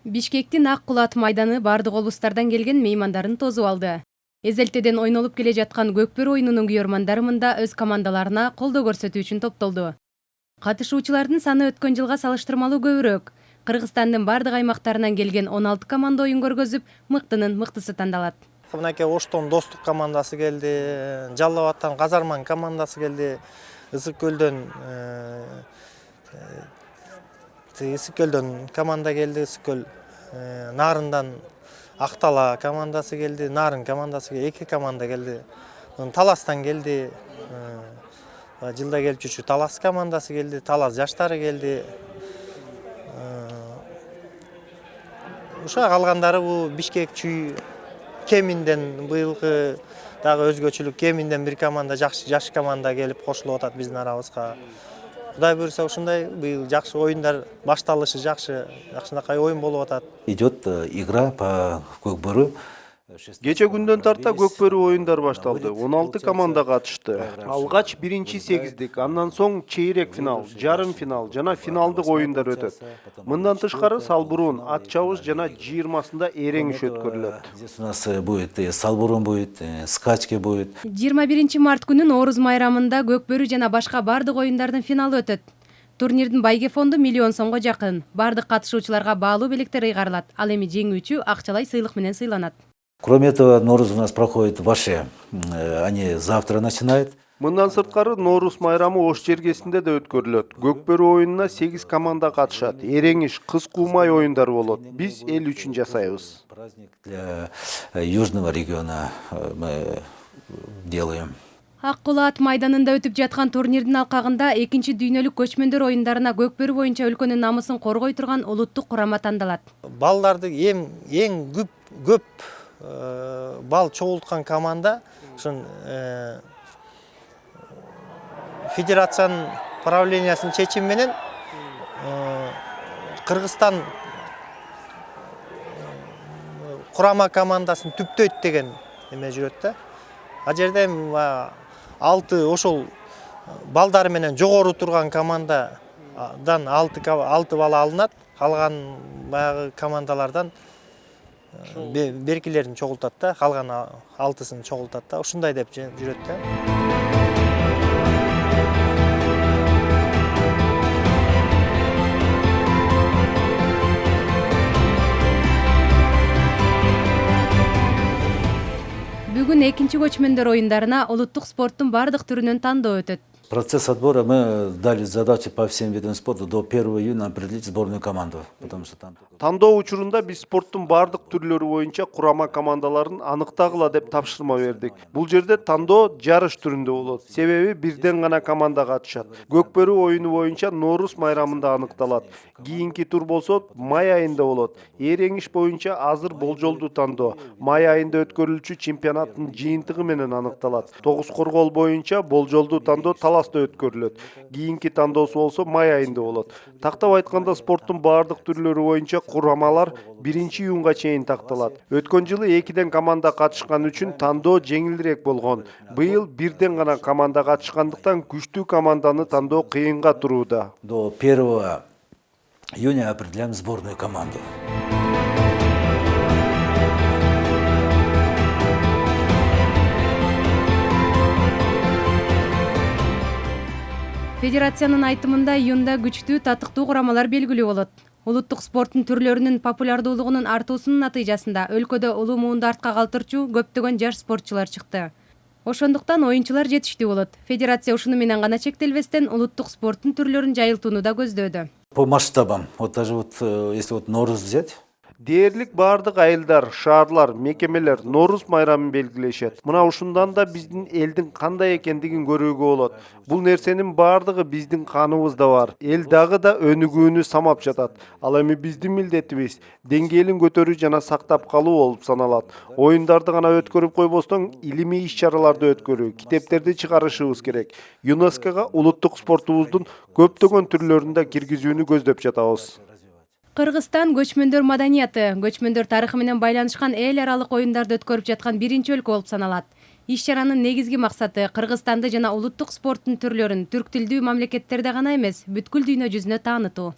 Бишкектин Ак Кулат майданы бардык облустардан келген меймандарын тосуп алды. Эзелтеден ойнолуп келе жаткан Көкбөрү оюнунун күйөрмандары мында өз командаларына колдоо көрсөтүү үчүн топтолду. Катышуучулардын саны өткөн жылга салыштырмалуу көбүрөөк. Кыргызстандын бардык аймактарынан келген 16 команда оюн көргөзүп, мыктынын мыктысы тандалат. Мынакей Оштон Достук командасы келди, Жалал Абадтан Казарман командасы келди, Ысык Көлдөн команда келди, Ысык Көл. Нарындан Актала командасы келди, Нарын командасы эки команда келди. Таластан келди, жылда келип жүрчү Талас командасы келди, Талас жаштары келди. Ушуга калгандары бул Бишкек чүй кеминден быйылкы дагы өзгөчөлүк кеминден бир команда жаш команда келип кошулуп атат биздин арабызга. Кудай буйруса ушундай быйыл жакшы оюндар башталышы жакшынакай оюн болуп атат. Идет игра по Көкбөрү. Кече күндөн тарта Көкбөрү оюндар башталды. 16 команда катышты. Алгач биринчи сегиздик, андан соң чейрек финал, жарым финал жана финалдык оюндар өтөт. Мындан тышкары салбурун, ат чабыш жана 20-сында эреңиш өткөрүлөт. Здесь у нас будет салбурун будет, скачки будет. 21 март күнү Нооруз майрамында Көкбөрү жана башка бардык оюндардын финалы өтөт. Турнирдин байге фонду миллион сомго жакын. Бардык катышуучуларга баалуу белектер ыйгарылат. Ал эми жеңүүчү акчалай сыйлык менен сыйланат. Кроме этого, Норuz у нас проходит ваши, они завтра начинают. Мындан сырткары Нооруз майрамы Ош жергесинде да өткөрүлөт. Көкбөрү оюнуна 8 команда катышат. Эреңиш, кыз куумай оюндар болот. Биз эл үчүн жасайбыз. Праздник для южного региона мы делаем. Ак Кулат майданында өтүп жаткан турнирдин алкагында экинчи дүйнөлүк көчмөндөр оюндарына Көкбөрү боюнча өлкөнүн намысын коргой турган улуттук курама тандалат. Балдарды эң көп бал чогулткан команда ушун федерациянын правлениясынын чечими менен Кыргызстан курама командасын түптөйт деген эме жүрөт да. Ал жерде 6 ошол балдары менен жогору турган командадан 6 бала алынат. Калган баягы командалардан беркилерин чогултат да, калган 6-сын чогултат да. Ушундай деп жүрөт да. Бүгүн экинчи көчмөндөр оюндарына улуттук спорттун бардык түрүнөн тандоо өтөт. Процесс отбора мы дали задачи по всем видам спорта до 1 июня определить сборную команду. Потому что там... Тандоо учурунда биз спорттун бардык түрлөрү боюнча курама командаларын аныктагыла деп тапшырма бердик. Бул жерде тандоо жарыш түрүндө болот. Себеби бирден гана команда катышат. Көкбөрү оюну боюнча Нооруз майрамында аныкталат. Кийинки тур болсо май айында болот. Эреңиш боюнча азыр болжолдуу тандоо май айында өткөрүлчү чемпионаттын жыйынтыгы менен аныкталат. Тогуз коргол боюнча болжолдуу тандоо Таласта өткөрүлөт. Кийинки тандоосу болсо май айында болот. Тактап айтканда спорттун бардык түрлөрү боюнча курамалар 1-июнга чейин такталат. Өткөн жылы 2ден команда катышкан үчүн тандоо жеңилирээк болгон. Быйыл 1ден гана команда катышкандыктан күчтүү команданы тандоо кыйынга турууда. До 1 июня определяем сборную команду. Федерациянын айтымында июнда күчтүү татыктуу курамалар белгилүү болот. Улуттук спорттун түрлөрүнүн популярдуулугунун артуусунун натыйжасында өлкөдө улуу муунду артка калтырчу көптөгөн жаш спортчулар чыкты. Ошондуктан оюнчулар жетиштүү болот. Федерация ушуну менен гана чектелбестен улуттук спорттун түрлөрүн жайылтууну да көздөөдө. По масштабам, вот даже если Норuz взять, Дээрлик бардык айылдар, шаарлар, мекемелер Нооруз майрамын белгилешет. Мына ушундан да биздин элдин кандай экендигин көрүүгө болот. Бул нерсенин бардыгы биздин каныбызда бар. Эл дагы да өнүгүүнү самап жатат. Ал эми биздин милдетибиз деңгээлин көтөрүү жана сактап калуу болуп саналат. Оюндарды гана өткөрүп койбостон илимий иш-чараларды өткөрүү, китептерди чыгарышыбыз керек. ЮНЕСКОга улуттук спортубуздун көптөгөн түрлөрүн да киргизүүнү көздөп жатабыз. Кыргызстан көчмөндөр маданияты, көчмөндөр тарыхы менен байланышкан эл аралык оюндарды өткөрүп жаткан биринчи өлкө болуп саналат. Иш-чаранын негизги максаты Кыргызстанды жана улуттук спорттун түрлөрүн түрк тилдүү мамлекеттерде гана эмес, бүткүл дүйнө жүзүнө таанытуу.